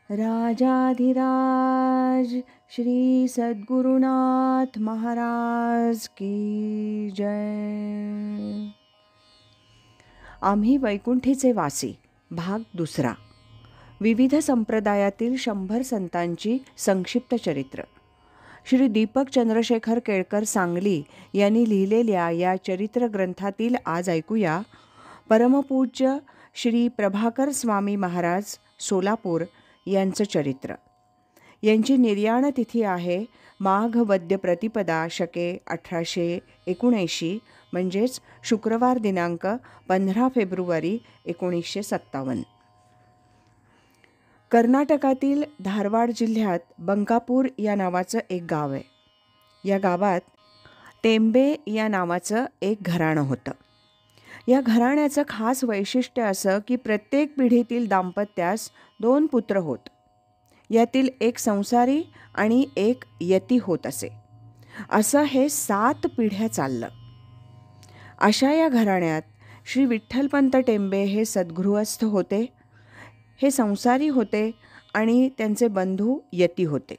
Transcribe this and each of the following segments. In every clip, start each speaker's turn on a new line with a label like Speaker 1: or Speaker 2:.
Speaker 1: राजाधिराज श्री सद्गुरुनाथ महाराज की जय. आम्ही वैकुंठीचे वासी भाग दुसरा. विविध संप्रदायातील 100 संतांची संक्षिप्त चरित्र. श्री दीपक चंद्रशेखर केळकर सांगली यांनी लिहिलेल्या या चरित्र ग्रंथातील आज ऐकूया परमपूज्य श्री प्रभाकर स्वामी महाराज सोलापूर यांचं चरित्र. यांची निर्याण तिथी आहे माघ वद्य प्रतिपदा शके 1879 म्हणजेच शुक्रवार दिनांक 15 फेब्रुवारी 1957. कर्नाटकातील धारवाड जिल्ह्यात बंकापूर या नावाचं एक गाव आहे. या गावात टेंबे या नावाचं एक घराणं होतं. या घराण्याचं खास वैशिष्ट्य असं की प्रत्येक पिढीतील दाम्पत्यास 2 पुत्र होत. यातील एक संसारी आणि एक यती होत असे. असं हे 7 पिढ्या चाललं. अशा या घराण्यात श्री विठ्ठलपंत टेंबे हे सद्गृहस्थ होते. हे संसारी होते आणि त्यांचे बंधू यती होते.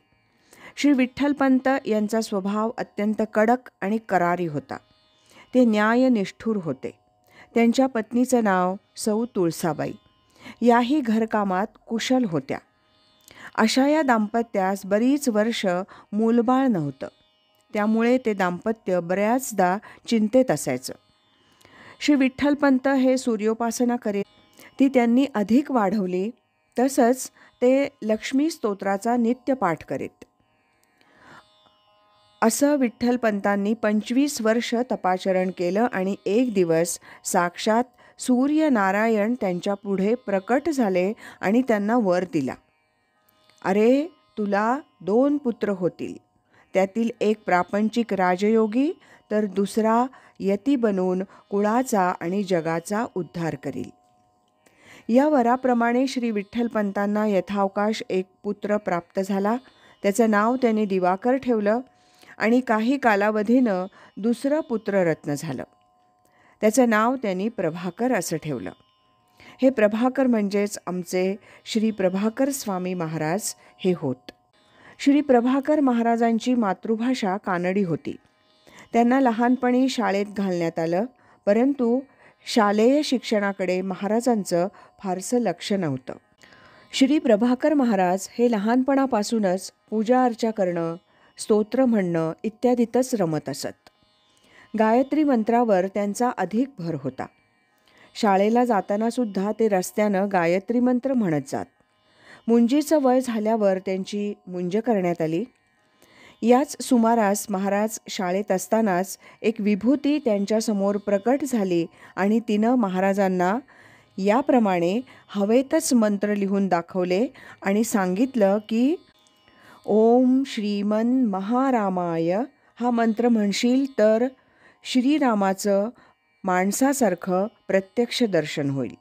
Speaker 1: श्री विठ्ठलपंत यांचा स्वभाव अत्यंत कडक आणि करारी होता. ते न्यायनिष्ठूर होते. त्यांच्या पत्नीचं नाव सौ तुळसाबाई. याही घरकामात कुशल होत्या. अशा या दाम्पत्यास बरीच वर्ष मूलबाळ नव्हतं. त्यामुळे ते दाम्पत्य बऱ्याचदा चिंतेत असायचं. श्री विठ्ठलपंत हे सूर्योपासना करीत. ती त्यांनी अधिक वाढवली. तसंच ते लक्ष्मी स्तोत्राचा नित्य पाठ करीत. असं विठ्ठलपंतांनी 25 वर्ष तपाचरण केलं आणि एक दिवस साक्षात सूर्यनारायण त्यांच्या पुढे प्रकट झाले आणि त्यांना वर दिला. अरे, तुला 2 पुत्र होतील. त्यातील एक प्रापंचिक राजयोगी तर दुसरा यती बनून कुळाचा आणि जगाचा उद्धार करील. या वराप्रमाणे श्री विठ्ठलपंतांना यथावकाश एक पुत्र प्राप्त झाला. त्याचं नाव त्यांनी दिवाकर ठेवलं आणि काही कालावधीनं दुसरं पुत्ररत्न झालं. त्याचं नाव त्यांनी प्रभाकर असं ठेवलं. हे प्रभाकर म्हणजेच आमचे श्री प्रभाकर स्वामी महाराज हे होत. श्री प्रभाकर महाराजांची मातृभाषा कानडी होती. त्यांना लहानपणी शाळेत घालण्यात आलं, परंतु शालेय शिक्षणाकडे महाराजांचं फारसं लक्ष नव्हतं. श्री प्रभाकर महाराज हे लहानपणापासूनच पूजा अर्चा करणं, स्तोत्र म्हणणं इत्यादीतच रमत असत. गायत्री मंत्रावर त्यांचा अधिक भर होता. शाळेला जातानासुद्धा ते रस्त्यानं गायत्री मंत्र म्हणत जात. मुंजीचं वय झाल्यावर त्यांची मुंज करण्यात आली. याच सुमारास महाराज शाळेत असतानाच एक विभूती त्यांच्यासमोर प्रकट झाली आणि तिनं महाराजांना याप्रमाणे हवेतच मंत्र लिहून दाखवले आणि सांगितलं की ओम श्रीमन महारामाय हा मंत्र म्हणशील तर श्रीरामाचं माणसासारखं प्रत्यक्ष दर्शन होईल.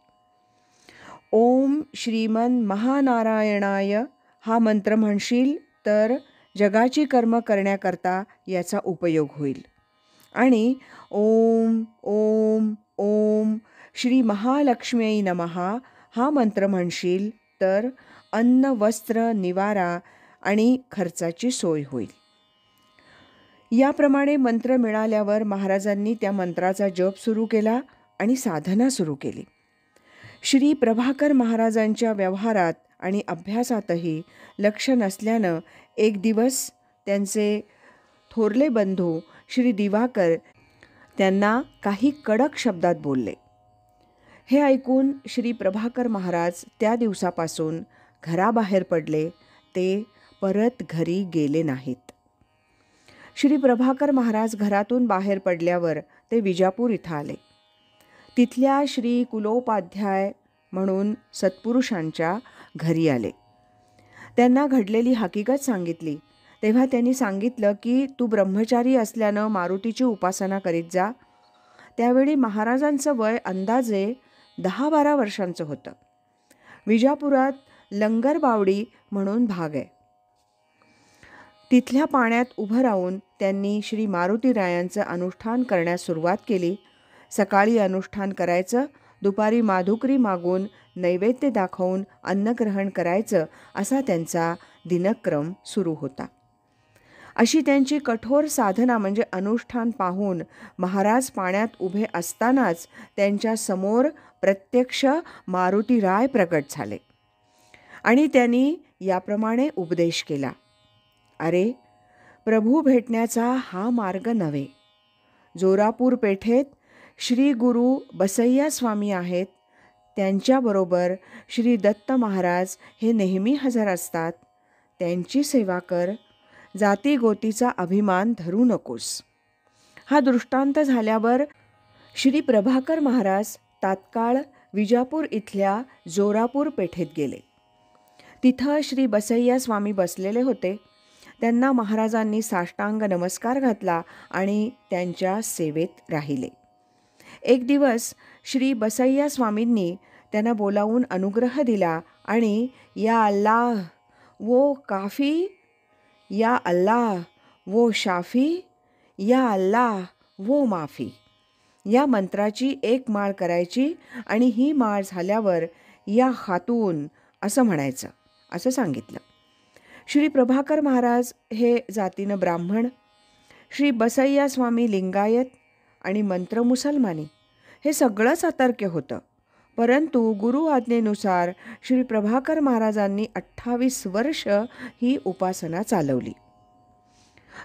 Speaker 1: ओम श्रीमन महानारायणाय हा मंत्र म्हणशील तर जगाची कर्म करण्याकरता याचा उपयोग होईल. आणि ओम ओम ओम श्री महालक्ष्म्यै नमः हा मंत्र म्हणशील तर अन्न वस्त्र निवारा आणि खर्चाची सोय होईल. याप्रमाणे मंत्र मिळाल्यावर महाराजांनी त्या मंत्राचा जप सुरू केला आणि साधना सुरू केली. श्री प्रभाकर महाराजांच्या व्यवहारात आणि अभ्यासातही लक्ष नसल्यानं एक दिवस त्यांचे थोरले बंधू श्री दिवाकर त्यांना काही कडक शब्दात बोलले. हे ऐकून श्री प्रभाकर महाराज त्या दिवसापासून घराबाहेर पडले. ते परत घरी गेले नाहीत. श्री प्रभाकर महाराज घरातून बाहेर पडल्यावर ते विजापूर इथं आले. तिथल्या श्री कुलोपाध्याय म्हणून सत्पुरुषांच्या घरी आले. त्यांना घडलेली हकीकत सांगितली. तेव्हा त्यांनी सांगितलं की तू ब्रह्मचारी असल्यानं मारुतीची उपासना करीत जा. त्यावेळी महाराजांचं वय अंदाजे 10-12 वर्षांचं होतं. विजापुरात लंगरबावडी म्हणून भाग आहे. तिथल्या पाण्यात उभं राहून त्यांनी श्री मारुतीरायांचं अनुष्ठान करण्यास सुरुवात केली. सकाळी अनुष्ठान करायचं, दुपारी माधुकरी मागून नैवेद्य दाखवून अन्नग्रहण करायचं असा त्यांचा दिनक्रम सुरू होता. अशी त्यांची कठोर साधना म्हणजे अनुष्ठान पाहून महाराज पाण्यात उभे असतानाच त्यांच्या समोर प्रत्यक्ष मारुतीराय प्रकट झाले आणि त्यांनी याप्रमाणे उपदेश केला. अरे, प्रभू भेटण्याचा हा मार्ग नव्हे. जोरापूर पेठेत श्री गुरु बसय्या स्वामी आहेत. त्यांच्याबरोबर श्री दत्त महाराज हे नेहमी हजर असतात. त्यांची सेवा कर. जातीगोतीचा अभिमान धरू नकोस. हा दृष्टांत झाल्यावर श्री प्रभाकर महाराज तात्काळ विजापूर इथल्या जोरापूर पेठेत गेले. तिथं श्री बसय्या स्वामी बसलेले होते. त्यांना महाराजांनी साष्टांग नमस्कार घातला आणि त्यांच्या सेवेत राहिले. एक दिवस श्री बसय्या स्वामींनी त्यांना बोलावून अनुग्रह दिला आणि या अल्लाह वो काफी, या अल्लाह वो शाफी, या अल्लाह वो माफी या मंत्राची एक माळ करायची आणि ही माळ झाल्यावर या खातून असं म्हणायचं असं सांगितलं. श्री प्रभाकर महाराज हे जातीनं ब्राह्मण, श्री बसय्या स्वामी लिंगायत आणि मंत्र मुसलमानी हे सगळंच अतर्क्य होतं. परंतु गुरु आज्ञेनुसार श्री प्रभाकर महाराजांनी 28 वर्ष ही उपासना चालवली.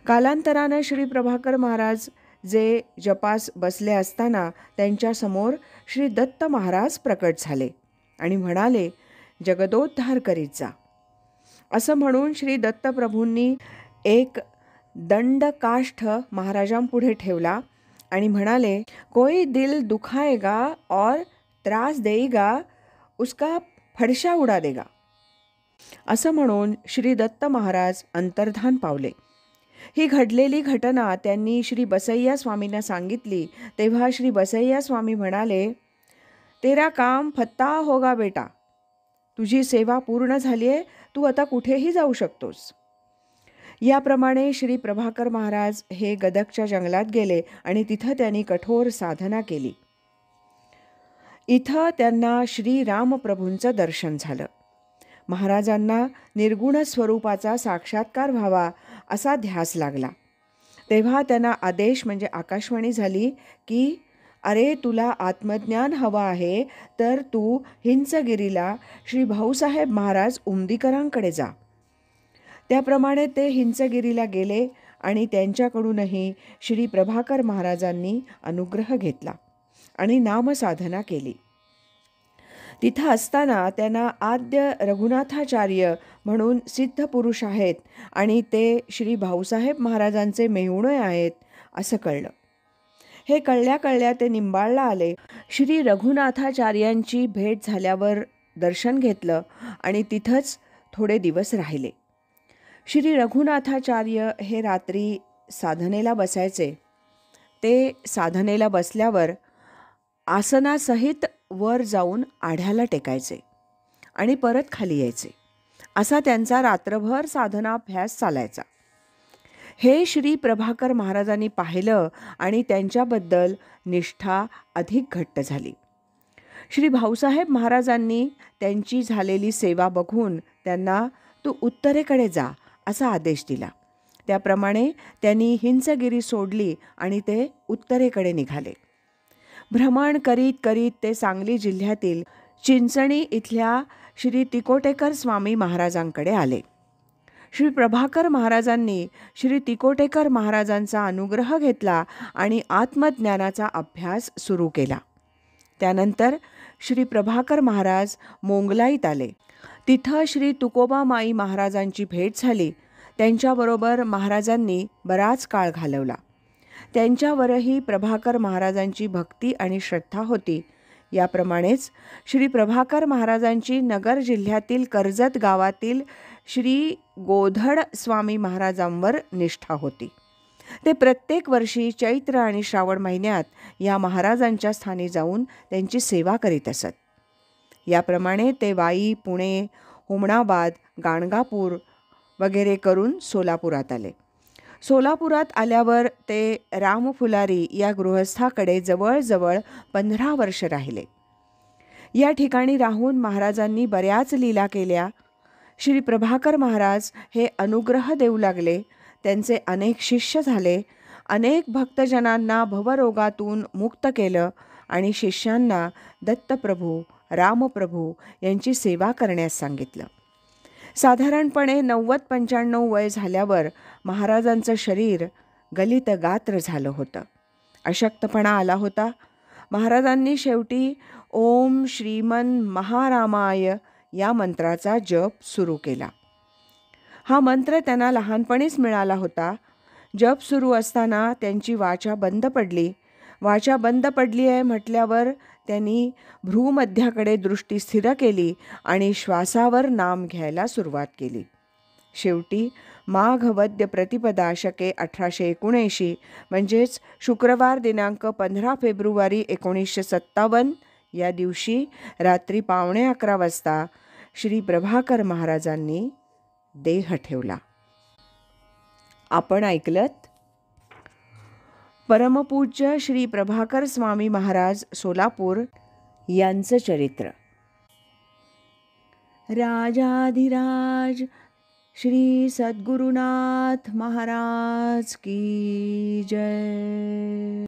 Speaker 1: कालांतरानं श्री प्रभाकर महाराज जे जपास बसले असताना त्यांच्यासमोर श्री दत्त महाराज प्रकट झाले आणि म्हणाले, जगदोद्धार करीत जा. असं म्हणून श्री दत्तप्रभूंनी एक दंडकाष्ठ महाराजांपुढे ठेवला आणि म्हणाले, कोई दिल दुखाएगा और त्रास देईगा उसका फडशा उडा देगा. असं म्हणून श्री दत्त महाराज अंतर्धान पावले. ही घडलेली घटना त्यांनी श्री बसय्या स्वामींना सांगितली. तेव्हा श्री बसय्या स्वामी म्हणाले, तेरा काम फत्ता होगा बेटा. तुझी सेवा पूर्ण झाली आहे. तू आता कुठेही जाऊ शकतोस. याप्रमाणे श्री प्रभाकर महाराज हे गदगच्या जंगलात गेले आणि तिथं त्यांनी कठोर साधना केली. इथं त्यांना श्री रामप्रभूंचं दर्शन झालं. महाराजांना निर्गुण स्वरूपाचा साक्षात्कार व्हावा असा ध्यास लागला. तेव्हा त्यांना आदेश म्हणजे आकाशवाणी झाली की, अरे, तुला आत्मज्ञान हवं आहे तर तू हिंचगिरीला श्री भाऊसाहेब महाराज उमदीकरांकडे जा. त्याप्रमाणे ते हिंचगिरीला गेले आणि त्यांच्याकडूनही श्री प्रभाकर महाराजांनी अनुग्रह घेतला आणि नामसाधना केली. तिथं असताना त्यांना आद्य रघुनाथाचार्य म्हणून सिद्ध पुरुष आहेत आणि ते श्री भाऊसाहेब महाराजांचे मेहुणे आहेत असं कळलं. हे कळल्या ते निंबाळला आले. श्री रघुनाथाचार्यांची भेट झाल्यावर दर्शन घेतलं आणि तिथंच थोडे दिवस राहिले. श्री रघुनाथाचार्य हे रात्री साधनेला बसायचे. ते साधनेला बसल्यावर आसनासहित वर जाऊन आढ्याला टेकायचे आणि परत खाली यायचे. असा त्यांचा रात्रभर साधनाभ्यास चालायचा. हे श्री प्रभाकर महाराजांनी पाहिलं आणि त्यांच्याबद्दल निष्ठा अधिक घट्ट झाली. श्री भाऊसाहेब महाराजांनी त्यांची झालेली सेवा बघून त्यांना तू उत्तरेकडे जा असा आदेश दिला. त्याप्रमाणे त्यांनी हिंचगिरी सोडली आणि ते उत्तरेकडे निघाले. भ्रमण करीत करीत ते सांगली जिल्ह्यातील चिंचणी इथल्या श्री तिकोटेकर स्वामी महाराजांकडे आले. श्री प्रभाकर महाराजांनी श्री तिकोटेकर महाराजांचा अनुग्रह घेतला आणि आत्मज्ञानाचा अभ्यास सुरू केला. त्यानंतर श्री प्रभाकर महाराज मोंगलाईत आले. तिथं श्री तुकोबामाई महाराजांची भेट झाली. त्यांच्याबरोबर महाराजांनी बराच काळ घालवला. त्यांच्यावरही प्रभाकर महाराजांची भक्ती आणि श्रद्धा होती. याप्रमाणेच श्री प्रभाकर महाराजांची नगर जिल्ह्यातील कर्जत गावातील श्री गोधड स्वामी महाराजांवर निष्ठा होती. ते प्रत्येक वर्षी चैत्र आणि श्रावण महिन्यात या महाराजांच्या स्थानी जाऊन त्यांची सेवा करीत असत. याप्रमाणे ते वाई, पुणे, हुमणाबाद, गाणगापूर वगैरे करून सोलापुरात आले. सोलापुरात आल्यावर ते रामफुलारी या गृहस्थाकडे जवळजवळ 15 वर्ष राहिले. या ठिकाणी राहून महाराजांनी बऱ्याच लीला केल्या. श्री प्रभाकर महाराज हे अनुग्रह देऊ लागले. त्यांचे अनेक शिष्य झाले. अनेक भक्तजनांना भवरोगातून मुक्त केलं आणि शिष्यांना दत्तप्रभू, रामप्रभू यांची सेवा करण्यास सांगितलं. साधारणपणे 90-95 वय झाल्यावर महाराजांचं शरीर गलित गात्र झालं होतं. अशक्तपणा आला होता. महाराजांनी शेवटी ओम श्रीमन महारामाय या मंत्राचा जप सुरू केला. हा मंत्र त्यांना लहानपणीच मिळाला होता. जप सुरू असताना त्यांची वाचा बंद पडली. वाचा बंद पडली आहे म्हटल्यावर त्यांनी भ्रूमध्याकडे दृष्टी स्थिर केली आणि श्वासावर नाम घ्यायला सुरुवात केली. शेवटी माघ वद्य प्रतिपदा शके 1879 म्हणजेच शुक्रवार दिनांक 15 फेब्रुवारी 1957 या दिवशी रात्री 11:15 वाजता श्री प्रभाकर महाराजांनी देह ठेवला. आपण ऐकलत परमपूज्य श्री प्रभाकर स्वामी महाराज सोलापूर यांचं चरित्र. राजाधिराज श्री सद्गुरुनाथ महाराज की जय.